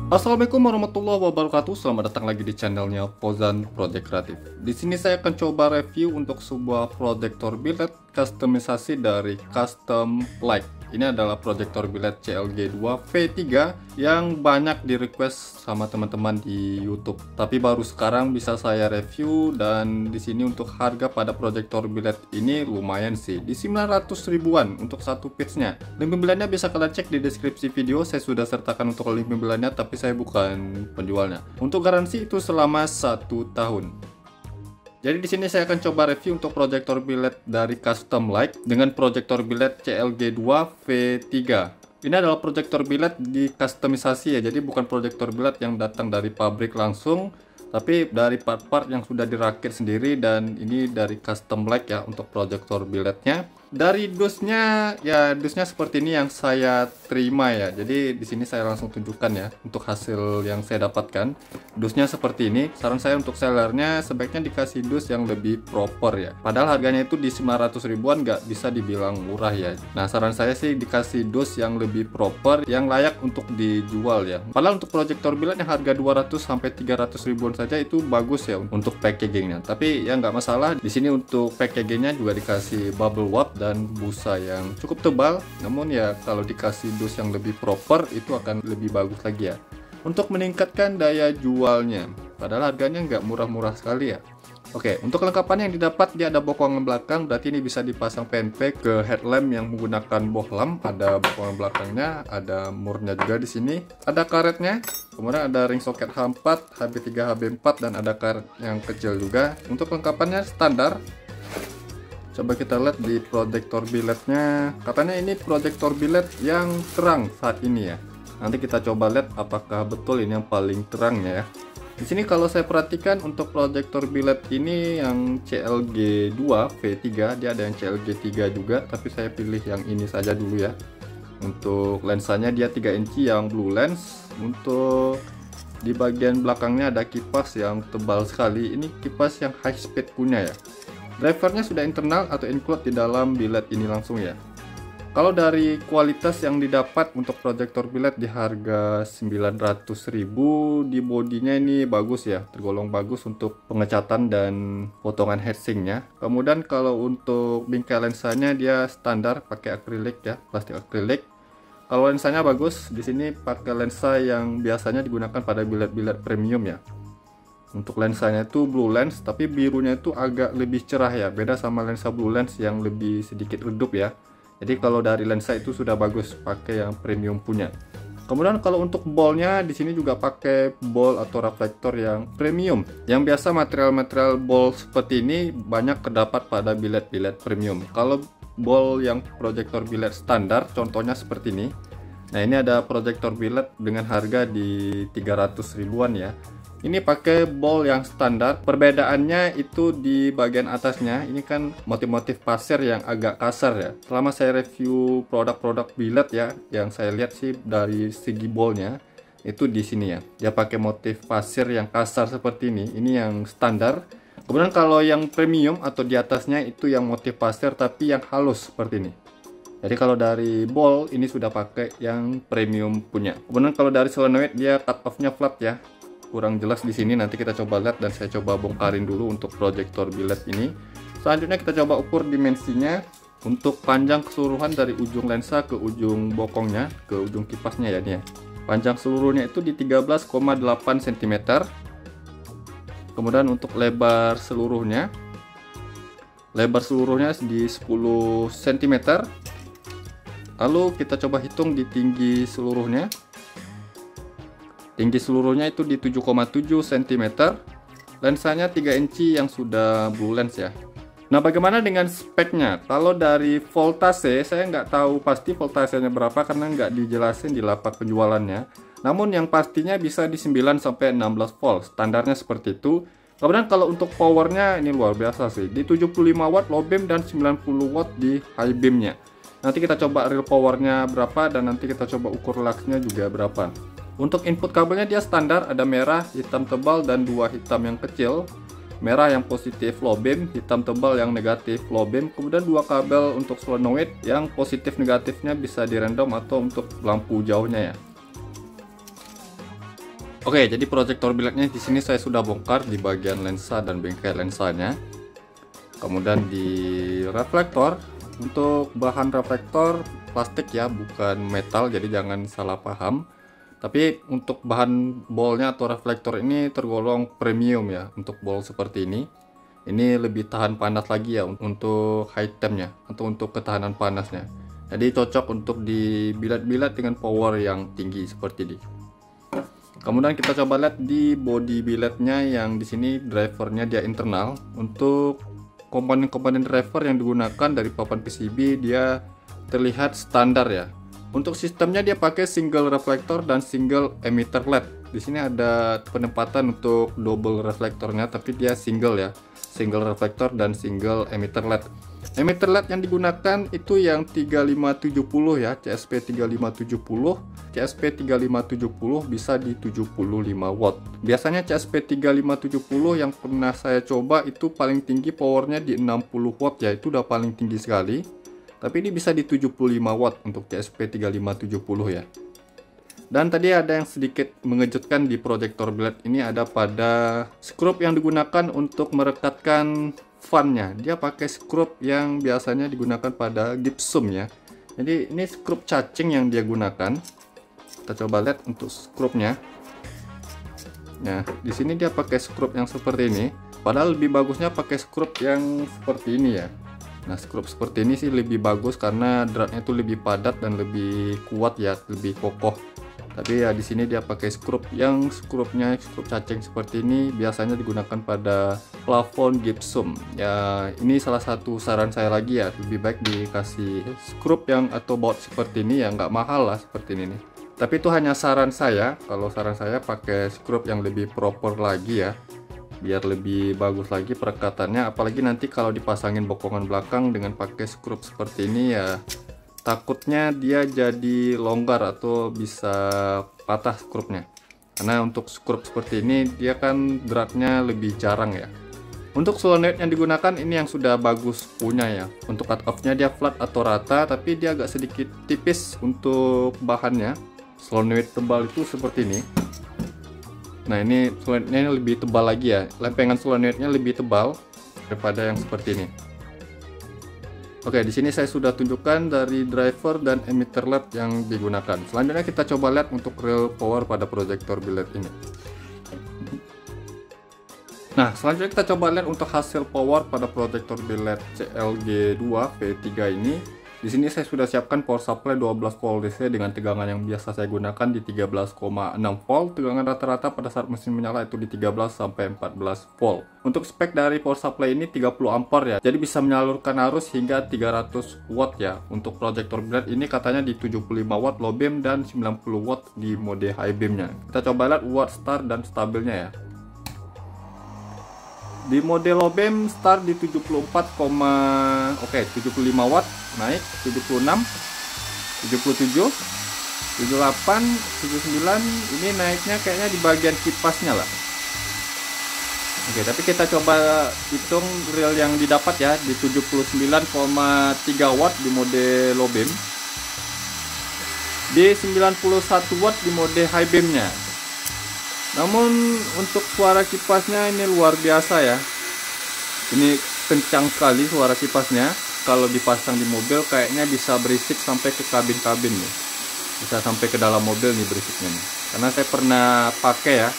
Assalamualaikum warahmatullahi wabarakatuh. Selamat datang lagi di channelnya Fauzan Project Kreatif. Di sini saya akan coba review untuk sebuah proyektor biled customisasi dari Custom Light. Ini adalah proyektor biled CLG2 V3 yang banyak di request sama teman-teman di YouTube. Tapi baru sekarang bisa saya review, dan di sini untuk harga pada proyektor biled ini lumayan sih, di 900 ribuan untuk satu piece-nya. Link pembeliannya bisa kalian cek di deskripsi video. Saya sudah sertakan untuk link pembeliannya, tapi saya bukan penjualnya. Untuk garansi itu selama 1 tahun. Jadi di sini saya akan coba review untuk proyektor biled dari Custom Light dengan proyektor biled CLG2 V3. Ini adalah proyektor biled di customisasi ya, jadi bukan proyektor biled yang datang dari pabrik langsung, tapi dari part-part yang sudah dirakit sendiri. Dan ini dari Custom Light ya untuk proyektor bilednya. Dari dusnya ya, dusnya seperti ini yang saya terima ya. Jadi di sini saya langsung tunjukkan ya untuk hasil yang saya dapatkan. Dusnya seperti ini. Saran saya untuk sellernya sebaiknya dikasih dus yang lebih proper ya. Padahal harganya itu di 900 ribuan, nggak bisa dibilang murah ya. Nah, saran saya sih dikasih dus yang lebih proper, yang layak untuk dijual ya. Padahal untuk proyektor biled yang harga 200 sampai 300 ribuan saja itu bagus ya untuk packagingnya. Tapi ya nggak masalah. Di sini untuk packagingnya juga dikasih bubble wrap dan busa yang cukup tebal. Namun ya kalau dikasih dus yang lebih proper itu akan lebih bagus lagi ya, untuk meningkatkan daya jualnya. Padahal harganya nggak murah-murah sekali ya. Oke, untuk kelengkapan yang didapat, dia ada bokongan belakang, berarti ini bisa dipasang PNP ke headlamp yang menggunakan bohlam. Ada bokongan belakangnya, ada murnya juga di sini. Ada karetnya, kemudian ada ring soket H4, HB3, HB4, dan ada karet yang kecil juga. Untuk kelengkapannya standar. Coba kita lihat di proyektor bilednya. Katanya ini proyektor biled yang terang saat ini ya. Nanti kita coba lihat apakah betul ini yang paling terangnya ya. Di sini kalau saya perhatikan untuk proyektor biled ini yang CLG2 V3, dia ada yang CLG3 juga, tapi saya pilih yang ini saja dulu ya. Untuk lensanya dia 3 inci yang blue lens. Untuk di bagian belakangnya ada kipas yang tebal sekali. Ini kipas yang high speed punya ya. Drivernya sudah internal atau include di dalam biled ini langsung ya. Kalau dari kualitas yang didapat untuk proyektor biled di harga 900.000, di bodinya ini bagus ya, tergolong bagus untuk pengecatan dan potongan heatsinknya. Kemudian kalau untuk bingkai lensanya dia standar pakai akrilik ya, plastik akrilik. Kalau lensanya bagus, di sini pakai lensa yang biasanya digunakan pada biled-biled premium ya. Untuk lensanya itu blue lens, tapi birunya itu agak lebih cerah ya, beda sama lensa blue lens yang lebih sedikit redup ya. Jadi kalau dari lensa itu sudah bagus pakai yang premium punya. Kemudian kalau untuk bolnya di sini juga pakai bol atau reflektor yang premium. Yang biasa material-material bol seperti ini banyak terdapat pada biled-biled premium. Kalau bol yang proyektor biled standar contohnya seperti ini. Nah, ini ada proyektor biled dengan harga di 300 ribuan ya. Ini pakai bol yang standar. Perbedaannya itu di bagian atasnya. Ini kan motif-motif pasir yang agak kasar ya. Selama saya review produk-produk biled ya, yang saya lihat sih dari segi bolnya itu di sini ya. Dia pakai motif pasir yang kasar seperti ini. Ini yang standar. Kemudian kalau yang premium atau di atasnya itu yang motif pasir tapi yang halus seperti ini. Jadi kalau dari bol ini sudah pakai yang premium punya. Kemudian kalau dari solenoid dia cut off-nya flat ya. Kurang jelas di sini, nanti kita coba lihat dan saya coba bongkarin dulu untuk proyektor biled ini. Selanjutnya kita coba ukur dimensinya untuk panjang keseluruhan dari ujung lensa ke ujung bokongnya, ke ujung kipasnya ya nih ya. Panjang seluruhnya itu di 13,8 cm. Kemudian untuk lebar seluruhnya di 10 cm. Lalu kita coba hitung di tinggi seluruhnya. Tinggi seluruhnya itu di 7,7 cm. Lensanya 3 inci yang sudah blue lens ya. Nah, bagaimana dengan speknya? Kalau dari voltase, saya nggak tahu pasti voltasenya berapa karena nggak dijelasin di lapak penjualannya. Namun yang pastinya bisa di 9 sampai 16 volt. Standarnya seperti itu. Kemudian kalau untuk powernya ini luar biasa sih. Di 75 watt low beam dan 90 watt di high beamnya. Nanti kita coba real powernya berapa dan nanti kita coba ukur luxnya juga berapa. Untuk input kabelnya dia standar, ada merah, hitam tebal, dan 2 hitam yang kecil. Merah yang positif low beam, hitam tebal yang negatif low beam. Kemudian 2 kabel untuk solenoid yang positif negatifnya bisa di random atau untuk lampu jauhnya ya. Oke, jadi proyektor billednya di sini saya sudah bongkar di bagian lensa dan bingkai lensanya. Kemudian di reflektor, untuk bahan reflektor plastik ya, bukan metal, jadi jangan salah paham. Tapi untuk bahan bolnya atau reflektor ini tergolong premium ya, untuk bol seperti ini. Ini lebih tahan panas lagi ya untuk high tempnya atau untuk ketahanan panasnya. Jadi cocok untuk di biled-biled dengan power yang tinggi seperti ini. Kemudian kita coba lihat di body billednya, yang di sini drivernya dia internal. Untuk komponen-komponen driver yang digunakan dari papan PCB dia terlihat standar ya. Untuk sistemnya dia pakai single reflektor dan single emitter LED. Di sini ada penempatan untuk double reflektornya, tapi dia single ya, single reflektor dan single emitter LED. Emitter LED yang digunakan itu yang 3570 ya, CSP 3570. CSP 3570 bisa di 75 watt. Biasanya CSP 3570 yang pernah saya coba itu paling tinggi powernya di 60 watt ya, itu udah paling tinggi sekali. Tapi ini bisa di 75 watt untuk CSP 3570 ya. Dan tadi ada yang sedikit mengejutkan di proyektor biled ini, ada pada skrup yang digunakan untuk merekatkan fannya. Dia pakai skrup yang biasanya digunakan pada gypsum ya. Jadi ini skrup cacing yang dia gunakan. Kita coba lihat untuk skrupnya. Nah, di sini dia pakai skrup yang seperti ini. Padahal lebih bagusnya pakai skrup yang seperti ini ya. Nah, skrup seperti ini sih lebih bagus karena dratnya itu lebih padat dan lebih kuat ya, lebih kokoh. Tapi ya di sini dia pakai skrup yang skrupnya skrup cacing seperti ini, biasanya digunakan pada plafon gypsum. Ya, ini salah satu saran saya lagi ya, lebih baik dikasih skrup yang atau baut seperti ini ya, nggak mahal lah seperti ini nih. Tapi itu hanya saran saya. Kalau saran saya pakai skrup yang lebih proper lagi ya, biar lebih bagus lagi perekatannya. Apalagi nanti kalau dipasangin bokongan belakang dengan pakai skrup seperti ini ya, takutnya dia jadi longgar atau bisa patah skrupnya. Karena untuk skrup seperti ini dia kan dratnya lebih jarang ya. Untuk solenoid yang digunakan ini yang sudah bagus punya ya. Untuk cut off-nya dia flat atau rata, tapi dia agak sedikit tipis untuk bahannya. Solenoid tebal itu seperti ini. Nah, ini solenoidnya lebih tebal lagi ya. Lempengan solenoidnya lebih tebal daripada yang seperti ini. Oke, di sini saya sudah tunjukkan dari driver dan emitter LED yang digunakan. Selanjutnya kita coba lihat untuk real power pada proyektor biled ini. Nah, selanjutnya kita coba lihat untuk hasil power pada proyektor biled CLG2 V3 ini. Di sini saya sudah siapkan power supply 12 volt DC dengan tegangan yang biasa saya gunakan di 13,6 volt. Tegangan rata-rata pada saat mesin menyala itu di 13 sampai 14 volt. Untuk spek dari power supply ini 30 ampere ya. Jadi bisa menyalurkan arus hingga 300 watt ya. Untuk proyektor biled ini katanya di 75 watt low beam dan 90 watt di mode high beamnya. Kita coba lihat watt start dan stabilnya ya. Di mode low beam start di 75 watt, naik 76, 77, 78, 79. Ini naiknya kayaknya di bagian kipasnya lah. Oke, tapi kita coba hitung real yang didapat ya, di 79,3 watt di mode low beam, di 91 watt di mode high beamnya. Namun untuk suara kipasnya ini luar biasa ya. Ini kencang sekali suara kipasnya. Kalau dipasang di mobil kayaknya bisa berisik sampai ke kabin-kabin nih. Bisa sampai ke dalam mobil nih berisiknya nih. Karena saya pernah pakai ya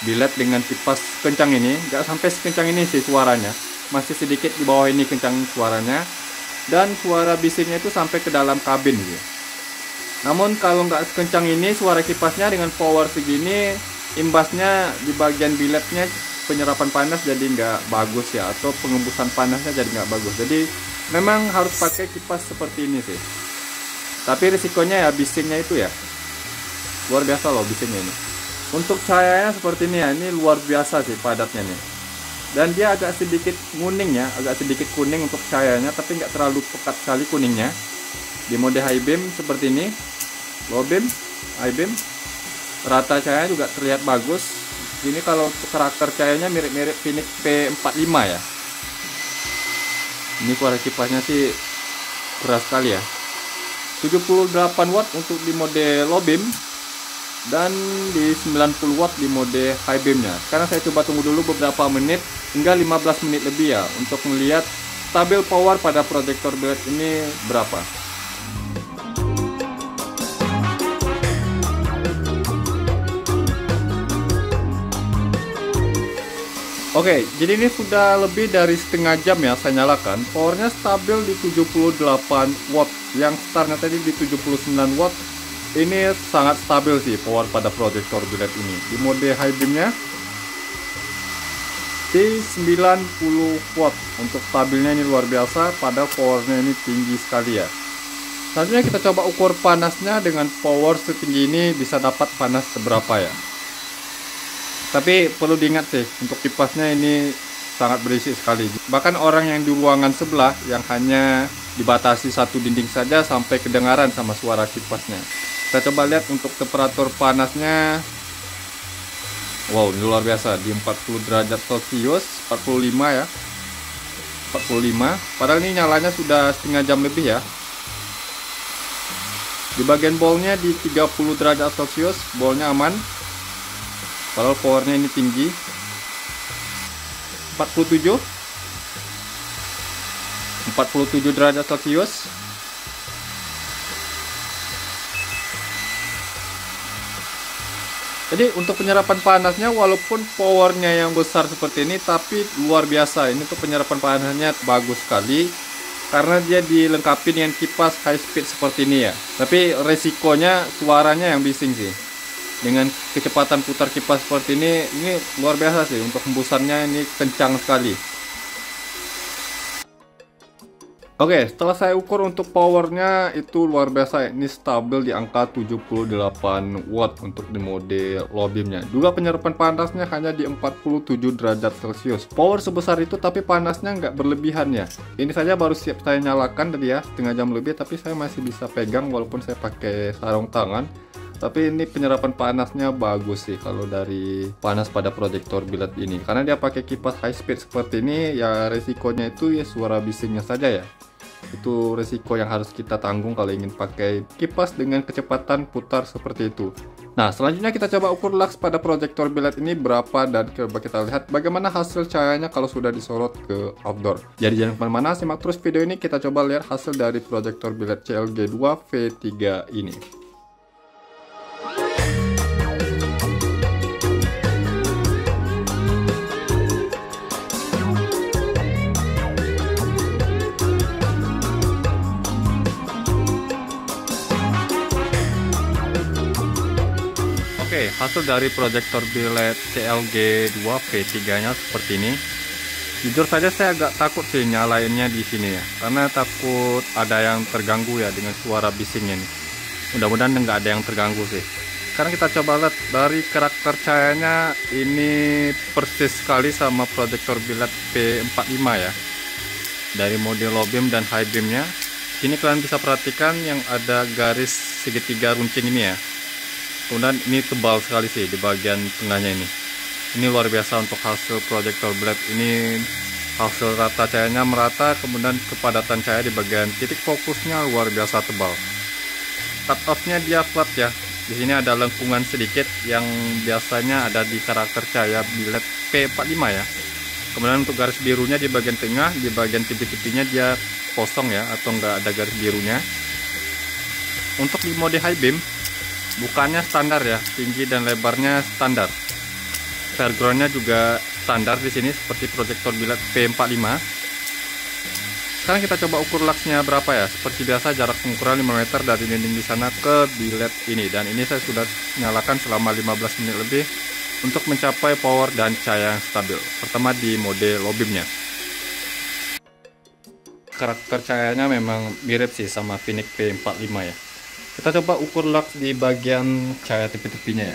biled dengan kipas kencang ini. Nggak sampai sekencang ini sih suaranya. Masih sedikit di bawah ini kencang suaranya. Dan suara bisiknya itu sampai ke dalam kabin gitu. Namun kalau nggak sekencang ini suara kipasnya dengan power segini, imbasnya di bagian bilednya penyerapan panas jadi nggak bagus ya, atau pengembusan panasnya jadi nggak bagus. Jadi memang harus pakai kipas seperti ini sih. Tapi risikonya ya bisingnya itu ya luar biasa loh bisingnya ini. Untuk cahayanya seperti ini ya, ini luar biasa sih padatnya nih. Dan dia agak sedikit kuning ya, agak sedikit kuning untuk cahayanya, tapi nggak terlalu pekat sekali kuningnya. Di mode high beam seperti ini, low beam, high beam, rata cahaya juga terlihat bagus. Ini kalau untuk karakter cahayanya mirip-mirip Phoenix P45 ya. Ini suara kipasnya sih keras sekali ya. 78 watt untuk di mode low beam, dan di 90 watt di mode high beamnya. Sekarang saya coba tunggu dulu beberapa menit hingga 15 menit lebih ya untuk melihat stabil power pada proyektor billet ini berapa. Oke, jadi ini sudah lebih dari setengah jam ya saya nyalakan. Powernya stabil di 78 watt. Yang startnya tadi di 79 watt. Ini sangat stabil sih power pada proyektor billet ini. Di mode high beamnya di 90 watt. Untuk stabilnya ini luar biasa, pada powernya ini tinggi sekali ya. Selanjutnya kita coba ukur panasnya. Dengan power setinggi ini bisa dapat panas seberapa ya. Tapi perlu diingat sih, untuk kipasnya ini sangat berisik sekali. Bahkan orang yang di ruangan sebelah yang hanya dibatasi satu dinding saja sampai kedengaran sama suara kipasnya. Kita coba lihat untuk temperatur panasnya. Wow, ini luar biasa, di 40 derajat Celcius, 45 ya. 45, padahal ini nyalanya sudah setengah jam lebih ya. Di bagian bolnya di 30 derajat Celcius, bolnya aman. Padahal powernya ini tinggi. 47 derajat Celcius. Jadi untuk penyerapan panasnya walaupun powernya yang besar seperti ini, tapi luar biasa. Ini tuh penyerapan panasnya bagus sekali karena dia dilengkapi dengan kipas high speed seperti ini ya. Tapi resikonya suaranya yang bising sih. Dengan kecepatan putar kipas seperti ini luar biasa sih. Untuk hembusannya ini kencang sekali. Oke, setelah saya ukur untuk powernya itu luar biasa. Ini stabil di angka 78 watt untuk di mode low beamnya. Juga penyerapan panasnya hanya di 47 derajat Celcius. Power sebesar itu tapi panasnya nggak berlebihan ya. Ini saja baru siap saya nyalakan tadi ya, setengah jam lebih, tapi saya masih bisa pegang walaupun saya pakai sarung tangan. Tapi ini penyerapan panasnya bagus sih kalau dari panas pada proyektor billet ini. Karena dia pakai kipas high speed seperti ini, ya resikonya itu ya suara bisingnya saja ya. Itu resiko yang harus kita tanggung kalau ingin pakai kipas dengan kecepatan putar seperti itu. Nah, selanjutnya kita coba ukur lux pada proyektor billet ini berapa, dan coba kita lihat bagaimana hasil cahayanya kalau sudah disorot ke outdoor. Jadi jangan kemana-mana, simak terus video ini, kita coba lihat hasil dari proyektor billet CLG2 V3 ini. Oke, hasil dari proyektor billet CLG2 V3 nya seperti ini. Jujur saja saya agak takut sih nyalainnya di sini ya, karena takut ada yang terganggu ya dengan suara bisingnya nih. Mudah-mudahan nggak ada yang terganggu sih. Sekarang kita coba lihat dari karakter cahayanya, ini persis sekali sama proyektor billet P45 ya. Dari mode low beam dan high beamnya. Sini kalian bisa perhatikan yang ada garis segitiga runcing ini ya. Kemudian ini tebal sekali sih di bagian tengahnya ini. Ini luar biasa untuk hasil proyektor billet ini. Hasil rata cahayanya merata, kemudian kepadatan cahaya di bagian titik fokusnya luar biasa tebal. Cut off-nya dia flat ya. Di sini ada lengkungan sedikit yang biasanya ada di karakter cahaya billet P45 ya. Kemudian untuk garis birunya di bagian tengah, di bagian tipi-tipinya dia kosong ya, atau enggak ada garis birunya. Untuk di mode high beam, bukannya standar ya, tinggi dan lebarnya standar. Fairgroundnya juga standar di sini seperti proyektor billet P45. Sekarang kita coba ukur luxnya berapa ya. Seperti biasa jarak pengukuran 5 meter dari dinding di sana ke billet ini, dan ini saya sudah nyalakan selama 15 menit lebih untuk mencapai power dan cahaya yang stabil. Pertama di mode low beamnya. Karakter cahayanya memang mirip sih sama Phoenix P45 ya. Kita coba ukur lux di bagian cahaya tepi-tepinya ya.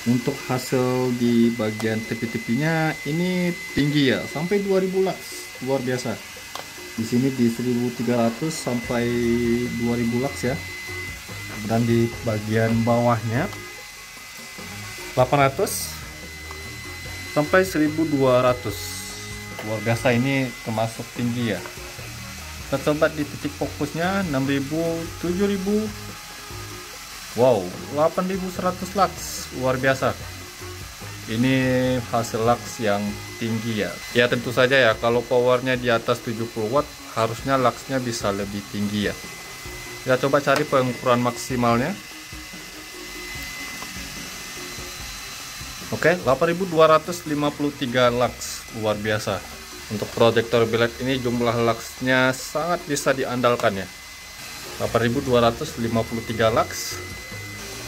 Untuk hasil di bagian tepi-tepinya ini tinggi ya, sampai 2000 lux, luar biasa. Di sini di 1300 sampai 2000 lux ya. Dan di bagian bawahnya 800 sampai 1200. Luar biasa, ini termasuk tinggi ya. Kita coba di titik fokusnya 6000, 7000, Wow, 8100 lux, luar biasa. Ini hasil lux yang tinggi ya. Ya tentu saja ya, kalau powernya di atas 70 watt, harusnya luxnya bisa lebih tinggi ya. Kita coba cari pengukuran maksimalnya. Oke, 8253 lux, luar biasa. Untuk proyektor biled ini jumlah luxnya sangat bisa diandalkan ya. 8253 lux.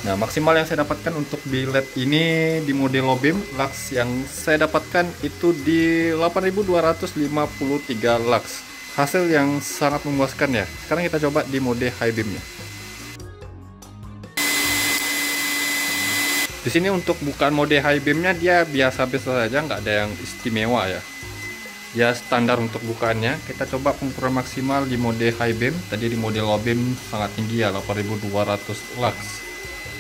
Nah, maksimal yang saya dapatkan untuk biled ini di mode low beam, lux yang saya dapatkan itu di 8253 lux. Hasil yang sangat memuaskan ya. Sekarang kita coba di mode high beam-nya. Di sini untuk bukaan mode high beam-nya dia biasa-biasa saja, nggak ada yang istimewa ya. Dia standar untuk bukaannya. Kita coba pengukuran maksimal di mode high beam. Tadi di mode low beam sangat tinggi ya, 8200 lux.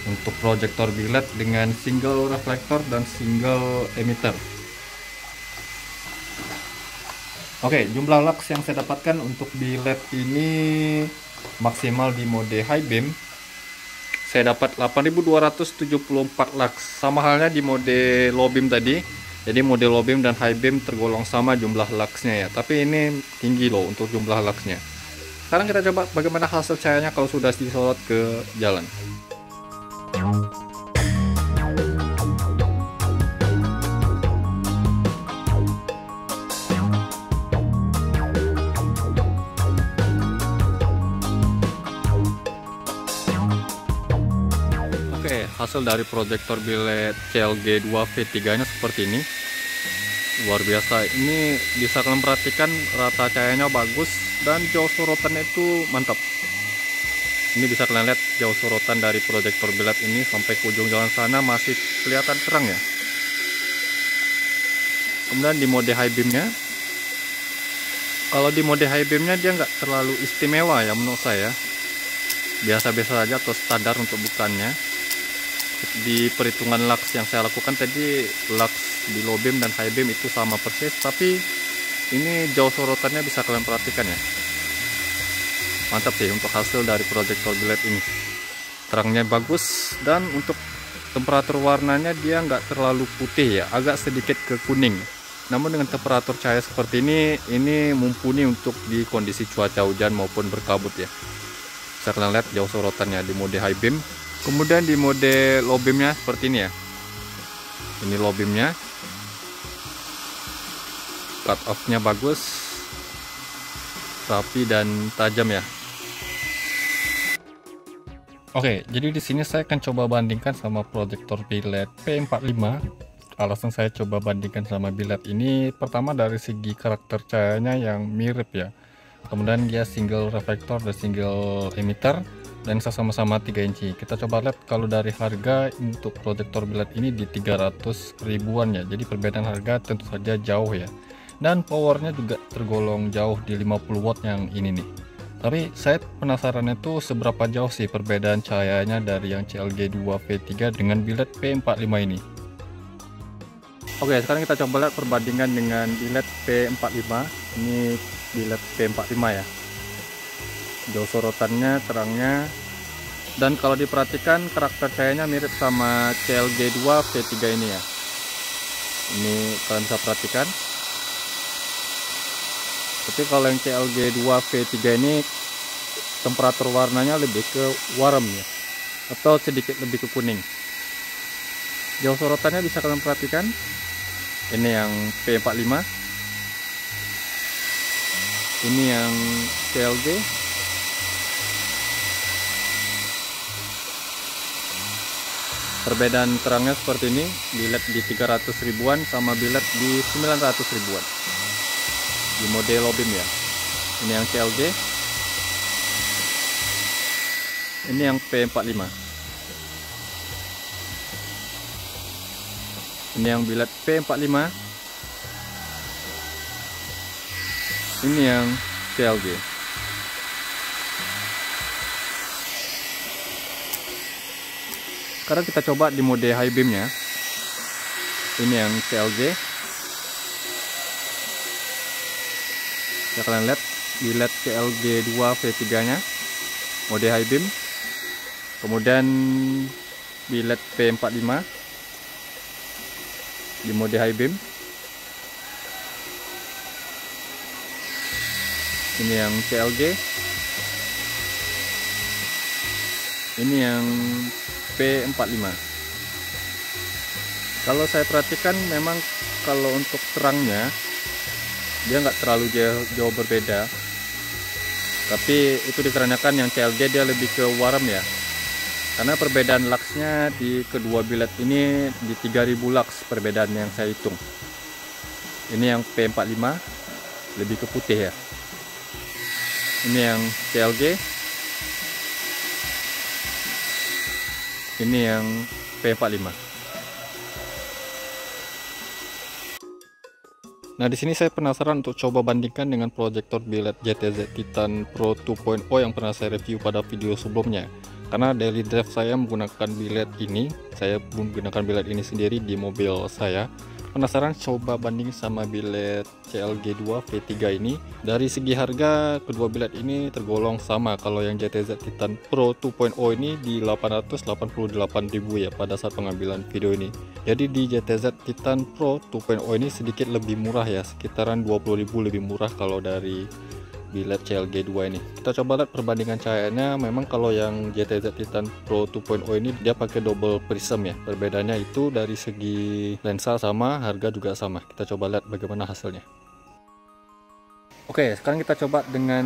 Untuk proyektor biled dengan single reflektor dan single emitter. Oke, jumlah lux yang saya dapatkan untuk biled ini maksimal di mode high beam. Saya dapat 8274 lux. Sama halnya di mode low beam tadi. Jadi mode low beam dan high beam tergolong sama jumlah luxnya ya. Tapi ini tinggi loh untuk jumlah luxnya. Sekarang kita coba bagaimana hasil cahayanya kalau sudah disorot ke jalan. Oke, hasil dari proyektor biled CLG2V3 nya seperti ini. Luar biasa. Ini bisa kalian perhatikan rata cahayanya bagus dan jauh sorotannya itu mantap. Ini bisa kalian lihat jauh sorotan dari proyektor biled ini sampai ke ujung jalan sana masih kelihatan terang ya. Kemudian di mode high beam-nya, kalau di mode high beam-nya dia nggak terlalu istimewa ya menurut saya. Biasa-biasa saja atau standar untuk bukannya. Di perhitungan lux yang saya lakukan tadi, lux di low beam dan high beam itu sama persis, tapi ini jauh sorotannya bisa kalian perhatikan ya. Mantap sih untuk hasil dari proyektor biled ini. Terangnya bagus dan untuk temperatur warnanya dia nggak terlalu putih ya, agak sedikit ke kuning. Namun dengan temperatur cahaya seperti ini mumpuni untuk di kondisi cuaca hujan maupun berkabut ya. Bisa kalian lihat jauh sorotannya di mode high beam. Kemudian di mode low beam-nya seperti ini ya. Ini low beam-nya. Cut off-nya bagus, rapi dan tajam ya. Oke, jadi di sini saya akan coba bandingkan sama proyektor biled P45. Alasan saya coba bandingkan sama biled ini, pertama dari segi karakter cahayanya yang mirip ya. Kemudian dia single reflektor dan single emitter, dan sama-sama 3 inci. Kita coba lihat kalau dari harga untuk proyektor biled ini di 300 ribuan ya. Jadi perbedaan harga tentu saja jauh ya. Dan powernya juga tergolong jauh di 50 watt yang ini nih. Tapi saya penasaran itu seberapa jauh sih perbedaan cahayanya dari yang CLG2V3 dengan biled P45 ini. Oke, sekarang kita coba lihat perbandingan dengan biled P45. Ini biled P45 ya. Jauh sorotannya, terangnya, dan kalau diperhatikan karakter cahayanya mirip sama CLG2V3 ini ya. Ini kalian bisa perhatikan. Tapi kalau yang CLG2V3 ini temperatur warnanya lebih ke warm ya, atau sedikit lebih ke kuning. Jauh sorotannya bisa kalian perhatikan. Ini yang P45. Ini yang CLG. Perbedaan terangnya seperti ini, biled di 300 ribuan sama biled di 900 ribuan. Di mode low beam ya. Ini yang CLG. Ini yang P45. Ini yang biled P45. Ini yang CLG. Sekarang kita coba di mode high beam nya. Ini yang CLG. Bisa kalian lihat biled CLG2V3 nya mode high beam. Kemudian biled P45 di mode high beam. Ini yang CLG. Ini yang P45. Kalau saya perhatikan memang kalau untuk terangnya dia nggak terlalu jauh berbeda, tapi itu dikarenakan yang CLG dia lebih ke warm ya, karena perbedaan luxnya di kedua biled ini di 3000 lux perbedaan yang saya hitung. Ini yang P45 lebih ke putih ya. Ini yang CLG. Ini yang P45. Nah, di sini saya penasaran untuk coba bandingkan dengan proyektor biled JTZ Titan Pro 2.0 yang pernah saya review pada video sebelumnya. Karena daily drive saya menggunakan biled ini, saya menggunakan biled ini sendiri di mobil saya. Penasaran coba banding sama biled CLG2 V3 ini. Dari segi harga kedua biled ini tergolong sama. Kalau yang JTZ Titan Pro 2.0 ini di 888.000 ya pada saat pengambilan video ini. Jadi di JTZ Titan Pro 2.0 ini sedikit lebih murah ya, sekitaran 20.000 lebih murah kalau dari biled CLG2 ini. Kita coba lihat perbandingan cahayanya. Memang kalau yang JTZ Titan Pro 2.0 ini dia pakai double prism ya. Perbedaannya itu dari segi lensa sama, harga juga sama. Kita coba lihat bagaimana hasilnya. Oke, sekarang kita coba dengan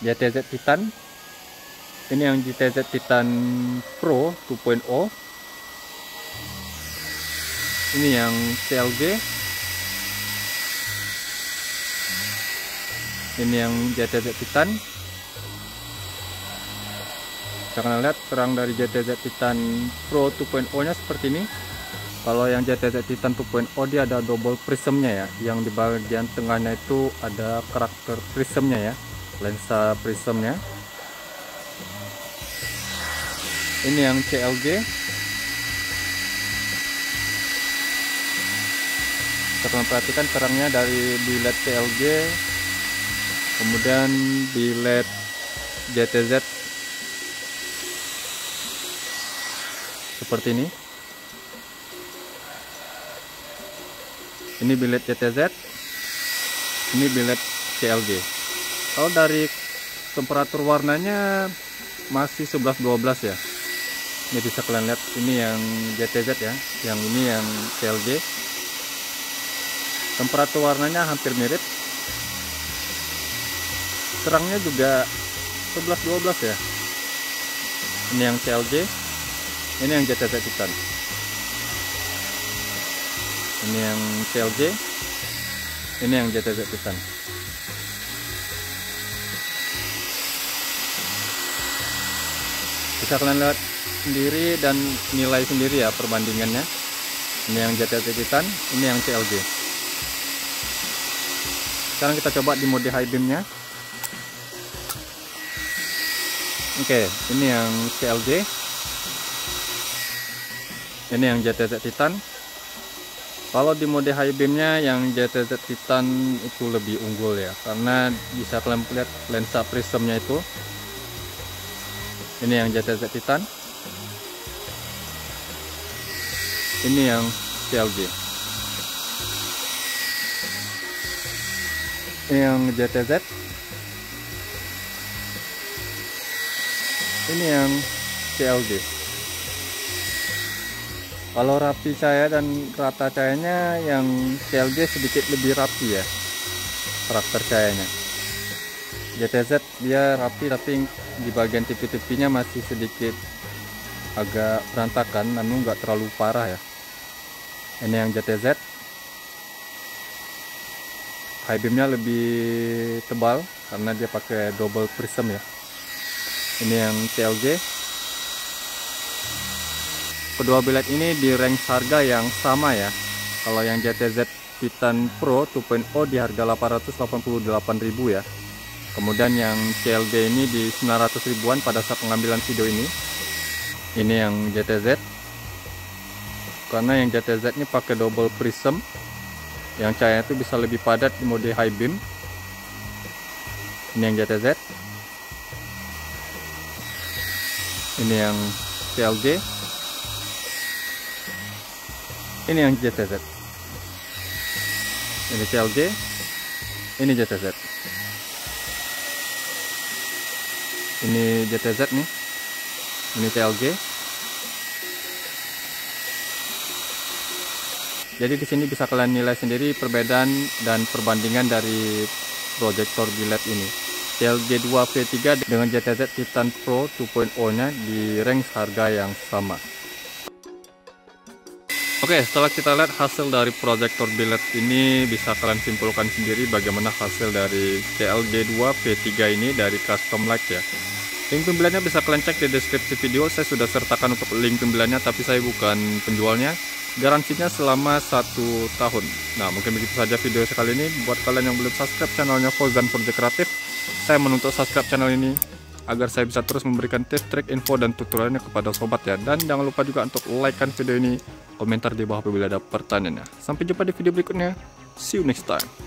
JTZ Titan. Ini yang JTZ Titan Pro 2.0. Ini yang CLG. Ini yang JTZ Titan. Kita akan lihat terang dari JTZ Titan Pro 2.0 nya seperti ini. Kalau yang JTZ Titan 2.0 dia ada double prismnya ya, yang di bagian tengahnya itu ada karakter prismnya ya, lensa prismnya. Ini yang CLG. Kita akan perhatikan terangnya dari biled CLG. Kemudian biled JTZ seperti ini. Ini biled JTZ, ini biled CLG. Kalau dari temperatur warnanya masih 11-12 ya. Ini bisa kalian lihat, ini yang JTZ ya, yang ini yang CLG. Temperatur warnanya hampir mirip. Terangnya juga 11-12 ya. Ini yang CLG, ini yang JTZ Titan. Ini yang CLG, ini yang JTZ Titan. Bisa kalian lihat sendiri dan nilai sendiri ya perbandingannya. Ini yang JTZ Titan, ini yang CLG. Sekarang kita coba di mode high beamnya. Oke, ini yang CLG, ini yang JTZ Titan. Kalau di mode high beamnya yang JTZ Titan itu lebih unggul ya, karena bisa kalian lihat lensa prismnya itu. Ini yang JTZ Titan, ini yang CLG. Ini yang JTZ, ini yang CLG. Kalau rapi cahaya dan rata cahayanya yang CLG sedikit lebih rapi ya karakter cahayanya. JTZ dia rapi tapi di bagian tipi-tipinya masih sedikit agak berantakan, namun nggak terlalu parah ya. Ini yang JTZ, high beamnya lebih tebal karena dia pakai double prism ya. Ini yang CLG. Kedua biled ini di range harga yang sama ya. Kalau yang JTZ Titan Pro 2.0 di harga 888.000 ya. Kemudian yang CLG ini di 900 ribuan pada saat pengambilan video ini. Ini yang JTZ. Karena yang JTZ ini pakai double prism, yang cahaya itu bisa lebih padat di mode high beam. Ini yang JTZ. Ini yang CLG, ini yang JTZ. Ini CLG, ini JTZ. Ini JTZ nih, ini CLG. Jadi di sini bisa kalian nilai sendiri perbedaan dan perbandingan dari proyektor biled ini. CLG 2 V3 dengan JTZ Titan Pro 2.0-nya di range harga yang sama. Oke, setelah kita lihat hasil dari proyektor biled ini, bisa kalian simpulkan sendiri bagaimana hasil dari CLG 2 V3 ini dari Custom Light ya. Link pembeliannya bisa kalian cek di deskripsi video. Saya sudah sertakan untuk link pembeliannya, tapi saya bukan penjualnya. Garansinya selama 1 tahun. Nah, mungkin begitu saja video sekali ini. Buat kalian yang belum subscribe channelnya Fauzan Project Kreatif, saya menuntut subscribe channel ini agar saya bisa terus memberikan tips, trik, info, dan tutorialnya kepada sobat ya. Dan jangan lupa juga untuk like-kan video ini, komentar di bawah apabila ada pertanyaannya. Sampai jumpa di video berikutnya. See you next time.